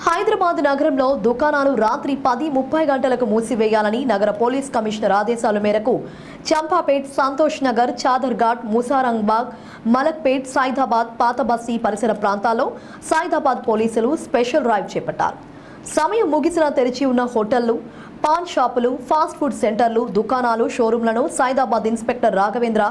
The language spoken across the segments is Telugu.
హైదరాబాద్ నగరంలో దుకాణాలు రాత్రి 10:30 గంటలకు మూసివేయాలని నగర పోలీస్ కమిషనర్ ఆదేశాల మేరకు చంపాపేట్, సంతోష్ నగర్, చాదర్ఘాట్, ముసారంబాగ్, మలక్పేట్, సైదాబాద్, పాతబస్తీ పరిసర ప్రాంతాల్లో సైదాబాద్ పోలీసులు స్పెషల్ డ్రైవ్ చేపట్టారు. సమయం ముగిసినా తెరిచి ఉన్న హోటళ్లు, పాన్ షాపులు, ఫాస్ట్ ఫుడ్ సెంటర్లు, దుకాణాలు, షోరూంలను సైదాబాద్ ఇన్స్పెక్టర్ రాఘవేంద్ర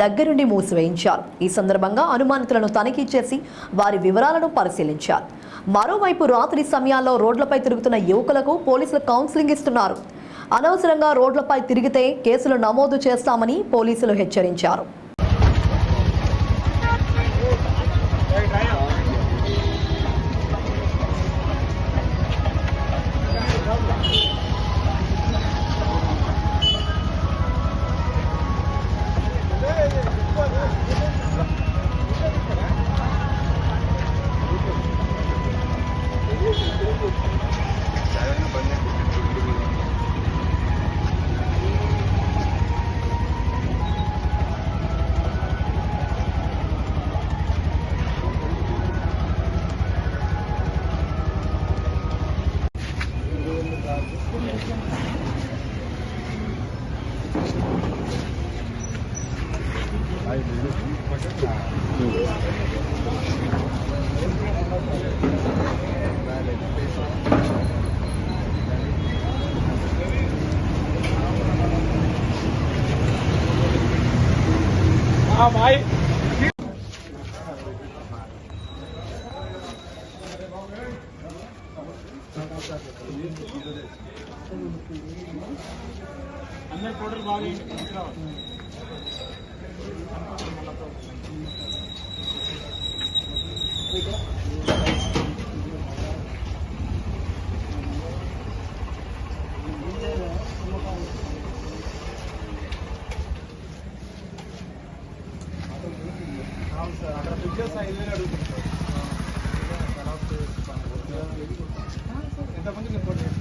దగ్గరుండి మూసివేయించారు. ఈ సందర్భంగా అనుమానితులను తనిఖీ చేసి వారి వివరాలను పరిశీలించారు. మరోవైపు రాత్రి సమయాల్లో రోడ్లపై తిరుగుతున్న యువకులకు పోలీసులు కౌన్సిలింగ్ ఇస్తున్నారు. అనవసరంగా రోడ్లపై తిరిగితే కేసులు నమోదు చేస్తామని పోలీసులు హెచ్చరించారు. भाई अंदर टोटल बागी అక్కడ పిక్చర్స్ హైవే అడుగుతున్నాం ఎంతమంది రిపోర్ట్